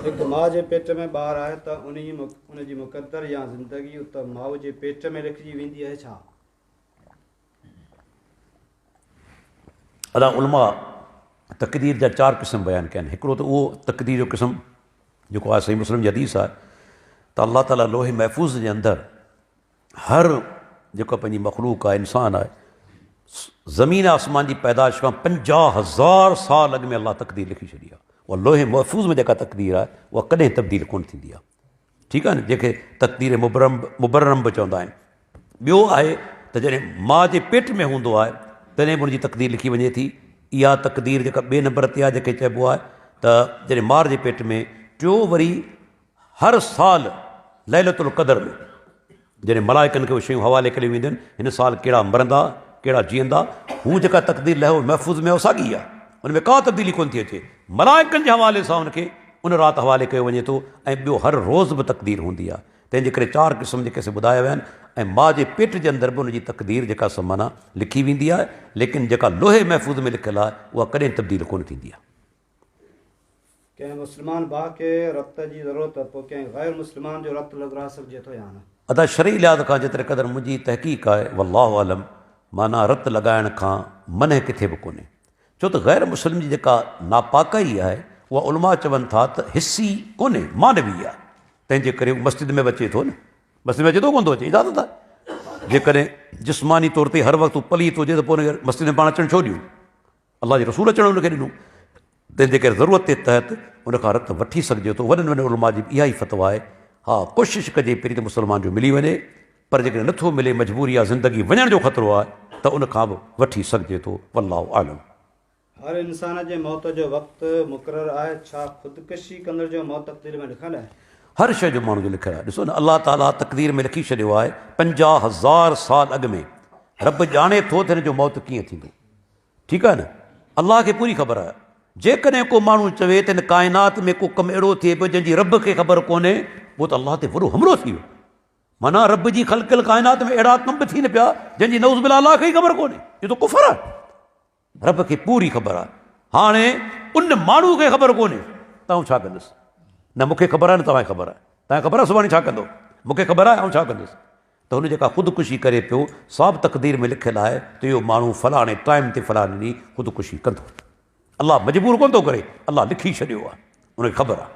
हिकु माउ जे पेट में ॿारु आहे त उन जी मुक़दर या ज़िंदगी त माउ जे पेट में लिखिजी वेंदी आहे छा? अला उलमा तक़दीर जा 4 क़िस्म बयानु कया आहिनि। हिकिड़ो त उहो तक़दीर जो क़िस्म जेको आहे सही मुस्लिम जी हदीस आहे त अल्लाह ताला लोहे महफ़ूज़ जे अंदरि हर जेको पंहिंजी मख़लूक आहे इंसान आहे ज़मीन आसमान जी पैदाइश खां 50,000 साल अॻु में अल्लाह तक़दीर लिखी छॾी आहे। उहा लोहे महफ़ूज़ में जेका तक़दीर आहे उहा कॾहिं तब्दील कोन थींदी आहे। ठीकु आहे न, जंहिंखे तक़दीर मुबरम बि चवंदा आहिनि। ॿियो आहे त जॾहिं माउ जे पेट में हूंदो आहे तॾहिं बि उनजी तक़दीर लिखी वञे थी। इहा तक़दीर जेका ॿिए नंबर ते आहे जेके चइबो आहे त जॾहिं माउ जे पेट में टियों वरी हर साल लैलतुल क़दर में जॾहिं मलाइकनि खे उहे शयूं हवाले करे वेंदियूं आहिनि, हिन साल कहिड़ा मरंदा कहिड़ा जीअंदा, हू जेका तक़दीर लहो महफ़ूज़ में उहा साॻी आहे, उन में का तब्दीली कोन थी अचे। मलाइकनि जे हवाले सां उनखे उन राति हवाले कयो वञे थो ऐं ॿियो हर रोज़ बि तक़दीर हूंदी आहे। तंहिंजे करे 4 क़िस्म जेके से ॿुधाया विया आहिनि ऐं माउ जे पेट जे अंदरि बि उनजी तक़दीर जेका समाना लिखी वेंदी आहे, लेकिन जेका लोहे महफ़ूज़ में लिखियलु आहे उहा कॾहिं तब्दील कोन थींदी आहे। कंहिं मुस्लमान भाउ खे रत जी ज़रूरत पोइ कंहिं ग़ैर मुस्लमान जो रत लॻाए सघिजे थो या न? अदा शरई लिहाज़ खां जेतिरे क़दुरु मुंहिंजी तहक़ीक़ आहे वल्लाहु आलम, माना रत लॻाइण खां मन किथे बि कोन्हे। छो त ग़ैर मुस्लिम जी जेका नापाकाई आहे उहा उलमा चवनि था त हिस्सी कोन्हे, मानवी आहे। तंहिंजे करे मस्जिद में बि अचे थो न, मस्जिद में अचे थो कोन थो अचे, इजाज़त आहे। जेकॾहिं जिस्मानी तौर ते हर वक़्तु पलीत हुजे त पोइ मस्जिद में पाण अचणु छो ॾियूं? अलाह जे रसूल अचणु हुनखे ॾिनो। तंहिंजे करे ज़रूरत जे तहत उनखां रत वठी सघिजे थो। वॾनि वॾनि उलमा जी इहा ई फ़तवा आहे। हा, कोशिशि कजे पहिरीं त मुस्लमान जो मिली वञे, पर जेकॾहिं नथो मिले, मजबूरी आहे, ज़िंदगी वञण जो ख़तरो आहे, त उनखां बि वठी सघिजे थो। वल्लाहु आलम। हर इंसान जे मौत जो वक़्तु मुक़ररु आहे, छा ख़ुदकुशी कंदड़ जो मौत तक़दीर में लिखियलु आहे? हर शइ जो माण्हू जो लिखियलु आहे। ॾिसो न, अलाह ताला तक़दीर में लिखी छॾियो आहे 50,000 साल अॻु में। रब ॼाणे थो त हिन जो मौत कीअं थींदो। ठीकु आहे न, अलाह खे पूरी ख़बर आहे। जेकॾहिं को माण्हू चवे त हिन काइनात में को कमु अहिड़ो थिए पियो जंहिंजी रब खे ख़बर कोन्हे, उहो त अलाह ते वॾो हमलो थी वियो। माना रब जी ख़लक़ियल काइनात में अहिड़ा कम बि थियनि पिया जंहिंजी नऊज़ बिल्लाह अलाह खे ई ख़बर कोन्हे। इहो त कुफ़र आहे। रब खे पूरी ख़बर आहे। हाणे उन माण्हू खे ख़बर कोन्हे, तव्हां छा कंदुसि? न मूंखे ख़बर आहे, न तव्हांखे ख़बर आहे। तव्हांखे ख़बर आहे सुभाणे छा कंदो? मूंखे ख़बर आहे, ऐं छा कंदुसि? त हुन जेका ख़ुदकुशी करे पियो, साफ़ तक़दीर में लिखियलु आहे त इहो माण्हू फलाणे टाइम ते फलाणे ॾींहुं ख़ुदकुशी कंदो। अलाह मजबूर कोन थो करे, अलाह लिखी छॾियो आहे, उनखे ख़बर आहे।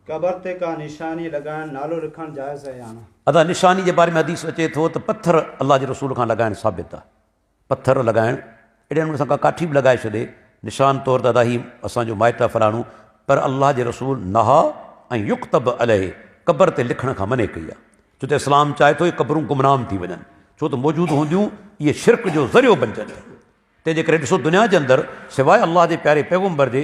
क़बर ते का निशानी लॻाइण, नालो लिखणु जाइज़ आहे या न? अदा निशानी जे बारे में हदीस अचे थो त पथर अलाह जे रसूल खां लॻाइणु साबित आहे। पथर लॻाइणु अहिड़े नमूने सां का काठी बि लॻाए छॾे निशान तौर ते, अदा ही असांजो माइट आहे फलाणो, पर अलाह जे रसूल नहा ऐं युक्तब अलह, क़बर ते लिखण खां मने कई आहे। छो त इस्लाम चाहे थो इहे क़बरूं गुमनाम थी वञनि, छो त मौजूदु हूंदियूं इहे शिरक जो ज़रियो बणिजनि। तंहिंजे करे ॾिसो, दुनिया जे अंदरि सवाइ अलाह जे प्यारे पैगम्बर जे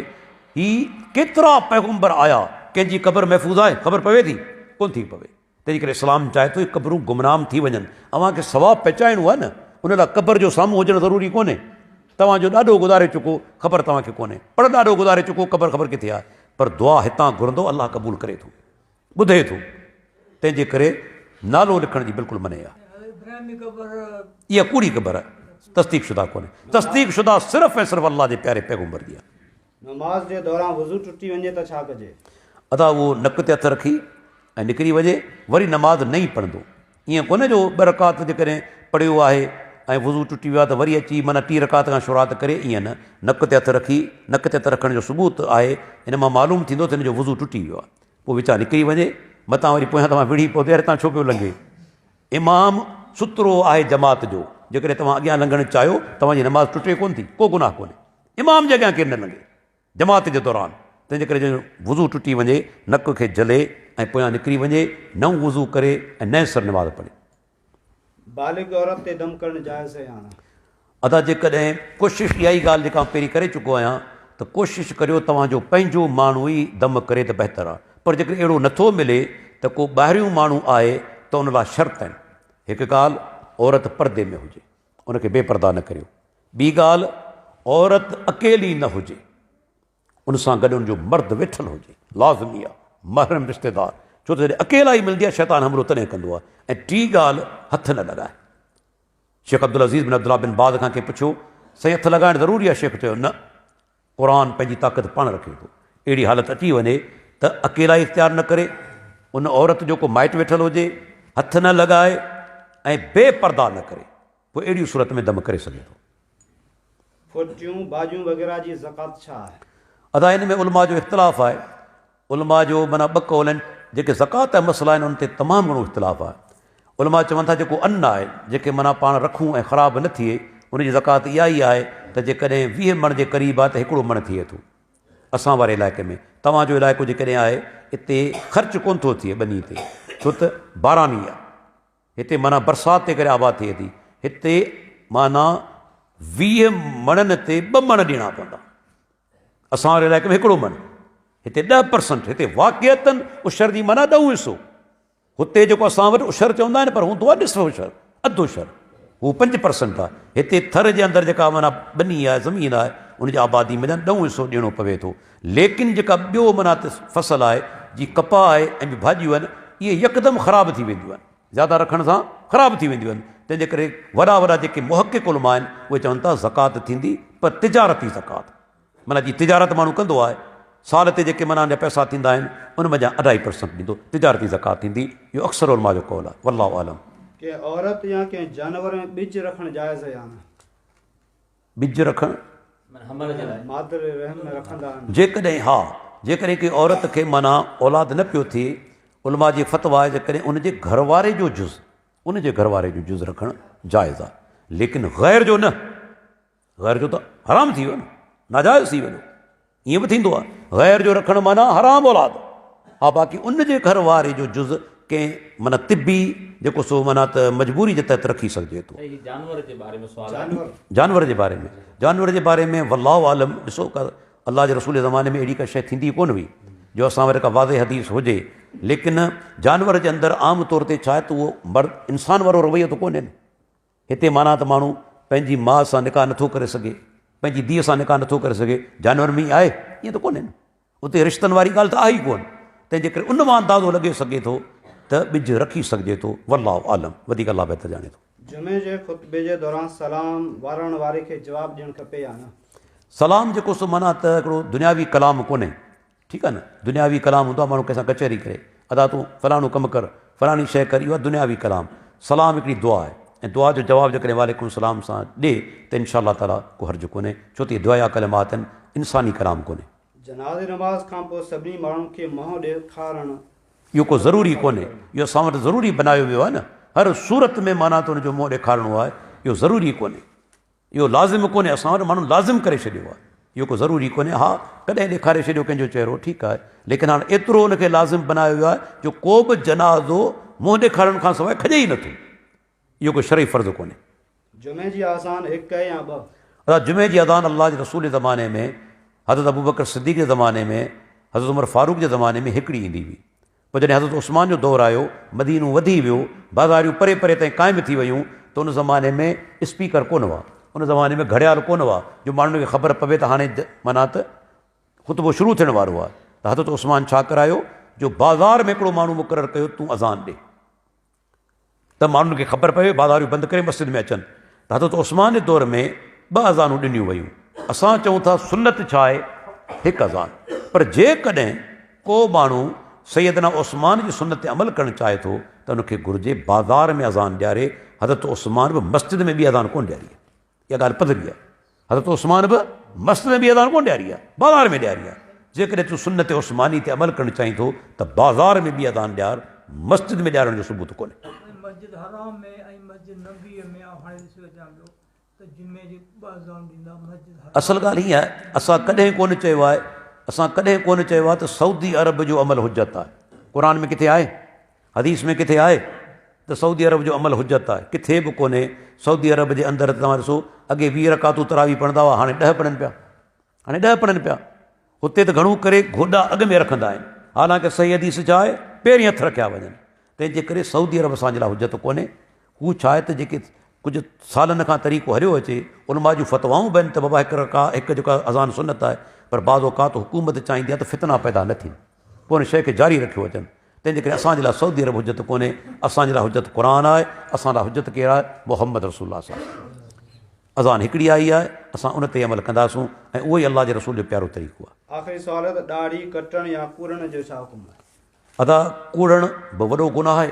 ही केतिरा पैगम्बर आया, कंहिंजी क़बर महफ़ूज़ आहे? ख़बर पवे थी? कोन थी पवे। तंहिंजे करे इस्लाम चाहे थो इहे क़बरूं गुमनाम थी वञनि। अव्हांखे सवाबु पहुचाइणो आहे न, उन लाइ क़बर जो साम्हूं हुजणु ज़रूरी कोन्हे। तव्हांजो ॾाढो गुज़ारे चुको, ख़बर तव्हांखे कोन्हे, पर ॾाढो गुज़ारे चुको, ख़बर किथे आहे? पर दुआ हितां घुरंदो, अलाह क़बूल करे थो, ॿुधे थो। तंहिंजे करे नालो लिखण जी बिल्कुलु मने आहे। इहा कूड़ी क़बर आहे, तस्दीक शुदा कोन्हे। तस्दीक शुदा सिर्फ़ु ऐं सिर्फ़ु अलाह जे प्यारे पैगम्बर जी आहे। नमाज़ जे दौरान वज़ू टुटी वञे त छा कजे? अदा उहो नक ते हथ रखी ऐं निकिरी वञे, वरी नमाज़ न ई पढ़ंदो। ईअं कोन्हे जो 2 रकात जेकॾहिं पढ़ियो आहे ऐं वज़ू टुटी वियो आहे त वरी अची माना 3 रकात खां शुरूआत करे, ईअं न। नक ते हथ रखी, नक ते हथ रखण जो सबूत आहे, हिन मां मालूम थींदो त हिन जो वज़ू टुटी वियो आहे। पोइ विचा निकिरी वञे, मतां वरी पोयां तव्हां विढ़ी पहुते, अरे तव्हां छो पियो लंघे? इमाम सुतरो आहे जमात जो, जेकॾहिं तव्हां अॻियां लंघणु चाहियो तव्हांजी नमाज़ टुटे कोन थी, को गुनाह कोन्हे। इमाम जे अॻियां केरु न लंघे जमात जे दौरान। तंहिंजे करे जो वज़ू टुटी वञे, नक खे जले ऐं पोयां निकिरी वञे, नओं वज़ू करे ऐं नए सर नमाज़ पढ़े। बालिग औरत ते दम करणु जाइज़ आहे या न? अदा जेकॾहिं कोशिशि इहा ई ॻाल्हि जेका पहिरीं करे चुको आहियां त कोशिशि करियो तव्हांजो पंहिंजो माण्हू ई दम करे त बहितर आहे। पर जेकॾहिं अहिड़ो नथो मिले त को ॿाहिरियों माण्हू आहे त उन लाइ शर्त आहिनि। हिकु ॻाल्हि, औरत परदे में हुजे, उनखे बेपर्दा न करियो। ॿी ॻाल्हि, औरत अकेली न हुजे, उन सां गॾु उनजो मर्द वेठल हुजे, लाज़मी आहे, महरम रिश्तेदार। छो त जॾहिं अकेला ई मिलंदी आहे शैतान हमलो तॾहिं कंदो आहे। ऐं टी ॻाल्हि, हथ न लॻाए। शेख अब्दुल अज़ीज़ बिन अब्दुल्ला बिन बाज़ खां कंहिं पुछियो, साईं हथ लॻाइणु ज़रूरी आहे? शेख चयो न, क़ुर पंहिंजी ताक़त पाण रखे थो। अहिड़ी हालत अची वञे त अकेला इख़्तियार न करे, उन औरत जो को माइट वेठल हुजे, हथ न लॻाए ऐं बेपर्दा न करे, पोइ अहिड़ी सूरत में दम करे सघे थो। फुटियूं भाॼियूं वग़ैरह जी ज़कात छा आहे? अदा इन में उलमा जो इख़्तिलाफ़ु आहे। उलमा जो माना ॿ कौल आहिनि। जेके ज़कात जा मसइला आहिनि उन ते तमामु घणो इख़्तिलाफ़ु आहे। उलमा चवनि था जेको अन्न आहे, जेके माना पाण रखूं ऐं ख़राबु न थिए, उनजी ज़कात इहा ई आहे त जेकॾहिं 20 मण जे क़रीब आहे त 1 मण थिए थो। असां वारे इलाइक़े में, तव्हांजो इलाइक़ो जेकॾहिं आहे हिते ख़र्च कोन थो थिए ॿनी ते, छो त बारानी आहे हिते, माना बरसाति ते करे आबाद थिए थी। हिते माना 20 मणनि ते 2 मण ॾियणा पवंदा। असां वारे इलाइक़े में 1 मण, हिते 10%, हिते वाक़ियतन उशर जी माना 10 हिसो। हुते जेको असां वटि उशर चवंदा आहिनि, पर हूंदो आहे निसफ़ उशर, अधु उशर, हू 5% आहे। हिते थर जे अंदरि जेका माना ॿनी आहे, ज़मीन आहे, उनजी आबादी में 9 हिसो ॾियणो पवे थो। लेकिन जेका ॿियो माना फसल आहे, जीअं कपाह आहे ऐं ॿियूं भाॼियूं आहिनि, इहे यकदमि ख़राबु थी वेंदियूं आहिनि, ज़्यादा रखण सां ख़राबु थी वेंदियूं आहिनि। तंहिंजे करे वॾा वॾा जेके मुहक़िक़ उलमा आहिनि उहे चवनि था ज़कात थींदी, पर तिजारती ज़कात, माना जीअं तिजारत माण्हू कंदो आहे, साल ते जेके माना पैसा थींदा आहिनि उन में 2.5% ॾींदो, तिजारती ज़कात थींदी। इहो अक्सर उलमा जो कौल आहे, वल्लाहु आलम। के औरत या कंहिं जानवर में ॿिज रखणु जाइज़ या न? ॿिज रखणु मादर रहम में रखंदा आहिनि? जेकॾहिं हा, जेकॾहिं की औरत खे माना औलाद न पियो थिए, उलमा जी फ़तवा आहे जेकॾहिं उनजे घरवारे जो जुज़, उनजे घरवारे जो जुज़ रखणु जाइज़ आहे, लेकिन ग़ैर जो न। ग़ैर जो त हराम थी वियो न, नाजाइज़ थी वञो, ईअं बि थींदो आहे। ग़ैर जो रखणु माना हराम औलाद। हा, बाक़ी उनजे घरवारे जो जुज़ कंहिं माना तिबी जेको सो माना त मजबूरी जे तहत रखी सघिजे थो। जानवर जे बारे में सवाल आहे। जानवर जे बारे में वल्लाहु आलम। ॾिसो अल्लाह जे रसूल जे ज़माने में अहिड़ी का शइ थींदी कोन हुई जो असां वटि का वाज़े हदीस हुजे, लेकिन जानवर जे अंदरि आम तौर ते छा आहे त उहो मर्द इंसान वारो रवैयो त कोन्हे न। हिते माना त माण्हू पंहिंजी माउ सां निकाह नथो करे सघे, पंहिंजी धीअ सां निकाह नथो करे सघे, जानवर में ई आहे, ईअं त कोन्हे न। उते रिश्तनि वारी ॻाल्हि त आहे ई कोन। तंहिंजे करे उन मां अंदाज़ो लॻे सघे थो त ॿिज रखी सघिजे थो। वल्लाहु आलम, वधीक अलाह बहितर ॼाणे थो। जुमे जे ख़ुतबे जे दौरान सलाम वारण वारे खे जवाबु ॾियणु खपे या न? सलाम जेको सो माना त हिकिड़ो दुनियावी कलाम कोन्हे, ठीकु आहे न। दुनियावी कलाम हूंदो आहे, माण्हू कंहिंसां कचहरी करे, अदा तूं फलाणो कमु कर, फलाणी शइ कर, इहो आहे दुनियावी कलाम। सलाम हिकिड़ी दुआ आहे, ऐं दुआ जो जवाबु जेकॾहिं वालेकुम सलाम सां ॾे त इनशा अल्लाह ताला को हर्ज कोन्हे, छो त इहे दुआ कलमात आहिनि, इंसानी कलाम कोन्हे। जनाज़े नमाज़ खां पोइ सभिनी माण्हुनि खे मुंहुं ॾेखारणु इहो को ज़रूरी कोन्हे, इहो असां वटि ज़रूरी बनायो वियो आहे न। हर सूरत में माना त हुनजो मुंहुं ॾेखारिणो आहे, इहो ज़रूरी कोन्हे, इहो लाज़िम कोन्हे। असां वटि माण्हू लाज़िम करे छॾियो आहे, इहो को ज़रूरी कोन्हे। हा, कॾहिं ॾेखारे छॾियो कंहिंजो चहिरो, ठीकु आहे, लेकिन हाणे एतिरो हुनखे लाज़िम बनायो वियो आहे जो को बि जनाज़ो मुंहुं ॾेखारण खां सवाइ खॼे ई नथो, इहो को शरई फ़र्ज़ु कोन्हे। जुमे जी आज़ान 1 या 2? अदा जुमे जी अज़ान अल्लाह जे रसूल जे ज़माने में, हज़रत अबू बकर सिद्दीक़ जे ज़माने में, हज़रत उमर फारूक जे ज़माने में हिकिड़ी ईंदी हुई। पोइ जॾहिं हज़रत उस्मान जो दौरु आयो, मदीनो वधी वियो, बाज़ारियूं परे परे ताईं क़ाइमु थी वियूं, त उन ज़माने में स्पीकर कोन हुआ, उन ज़माने में घड़ियाल कोन हुआ जो माण्हुनि खे ख़बर पवे त हाणे माना त ख़ुतबो शुरू थियण वारो आहे। त हज़रत उस्मान छा करायो जो बाज़ार में हिकिड़ो माण्हू मुक़ररु कयो, तूं अज़ान ॾे, त माण्हुनि खे ख़बर पवे, बाज़ारियूं बंदि करे मस्जिद में अचनि। त हज़रत उस्मान जे दौर में 2 अज़ानूं ॾिनियूं वयूं। असां चऊं था सुन्नत छा आहे, 1 अज़ान, पर जेकॾहिं को माण्हू सैयदना उस्मान जी सुन्नत ते अमल करणु चाहे थो त उनखे घुरिजे बाज़ार में अज़ान ॾियारे। हज़रत उस्मान बि मस्जिद में बि अज़ान कोन ॾियारी आहे, इहा ॻाल्हि पधरी आहे। हज़रत उस्मान बि मस्जिद में बि अज़ान कोन ॾियारी आहे, बाज़ार में ॾियारी आहे। जेकॾहिं तूं सुन्नत उस्मानी ते अमल करणु चाहीं थो त बाज़ार में बि अज़ान ॾियार, मस्जिद में ॾियारण जो सबूत कोन्हे। मस्जिद हराम में ऐं मस्जिद नबी में हाणे ॾिसो अचां पियो त जुमे जी 2 अज़ान ॾींदा मस्जिद। असल ॻाल्हि हीअ आहे, असां कॾहिं कोन चयो आहे, त सऊदी अरब जो अमल हुजत आहे। क़ुर में किथे आहे, हदीस में किथे आहे त सऊदी अरब जो अमल हुजत आहे? किथे बि कोन्हे। सऊदी अरब जे अंदरि तव्हां ॾिसो, अॻे 20 रकातूं तरावी पढ़ंदा हुआ, हाणे 10 पढ़नि पिया। हुते त घणो करे गोॾा अॻ में रखंदा आहिनि, हालांकि सही हदीस छा आहे, पहिरीं हथ रखिया वञनि। तंहिंजे करे सऊदी अरब असांजे लाइ हुजत कोन्हे। हू छा आहे त जेके कुझु सालनि खां तरीक़ो हलियो अचे, उलमा जूं फ़तवाऊं बि आहिनि त बाबा हिकु जेका अज़ान सुन्नत आहे, पर बाज़ औक़ात हुकूमत चाहींदी आहे त फितना पैदा न थियनि, पोइ हुन शइ खे जारी रखियो अचनि। तंहिंजे करे असांजे लाइ सऊदी अरब हुजत कोन्हे, असांजे लाइ हुजत क़ुर आहे, असां लाइ हुजत केरु आहे, मोहम्मद रसूलुल्लाह साहब। अज़ान हिकिड़ी आई आहे, असां उन ते अमल कंदासूं ऐं उहो ई अलाह जे रसूल जो प्यारो तरीक़ो आहे। आख़िरी सुवाल है त दाढ़ी कटण या कूड़ण जो छा हुकुम आहे? अदा कूड़ण बि वॾो गुनाह आहे।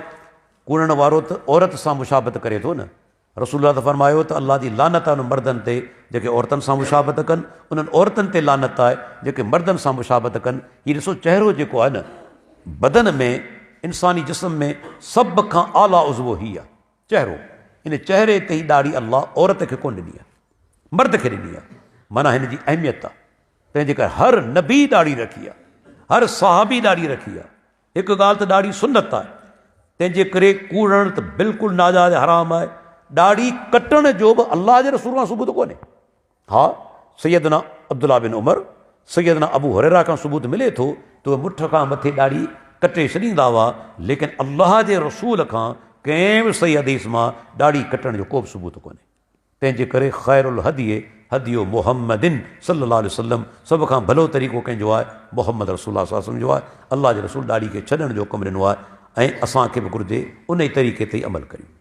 कूड़ण वारो त औरत सां मुशाबत करे थो न। रसूल त फरमायो त अलाह जी लानत आहे उन मर्दनि ते जेके औरतुनि सां मुशाबत कनि, उन्हनि औरतुनि ते लानत आहे जेके मर्दनि सां मुशाबत कनि। हीउ ॾिसो चहिरो जेको आहे न, बदन में इंसानी जिस्म में सभ खां आला उज़वो हीउ आहे चहिरो। इन चहिरे ते ई ॾाढ़ी अलाह औरत खे कोन ॾिनी आहे, मर्द खे ॾिनी आहे। माना हिन जी अहमियत आहे। तंहिंजे करे हर नबी ॾाढ़ी रखी आहे, हर सहाबी ॾाढ़ी रखी आहे। हिकु ॻाल्हि त ॾाढी सुन्नत आहे, तंहिंजे करे कूड़ण त बिल्कुलु नाजाइज़ हराम आहे। ॾाढ़ी कटण जो बि अलाह जे रसूल खां सबूत कोन्हे। हा, सैयदना अब्दुल्ला बिन उमर, सैयदना अबू हुरैरा खां सबूत मिले थो त उहे मुठ खां मथे ॾाढ़ी कटे छॾींदा हुआ, लेकिन अलाह जे रसूल खां कंहिं बि सही हदीस मां ॾाढ़ी कटण जो को बि सबूत कोन्हे। तंहिंजे करे ख़ैरुल हदिये हदियो मुहम्मदिन सल्लल्लाहु अलैहि वसल्लम, सभ खां भलो तरीक़ो कंहिंजो आहे मुहम्मद रसूलुल्लाह सल्लल्लाहु अलैहि वसल्लम जो आहे। अलाह जे रसूल ॾाढ़ी खे छॾण जो हुकुम ॾिनो आहे ऐं असांखे बि घुरिजे उन ई तरीक़े ते ई अमल करियूं।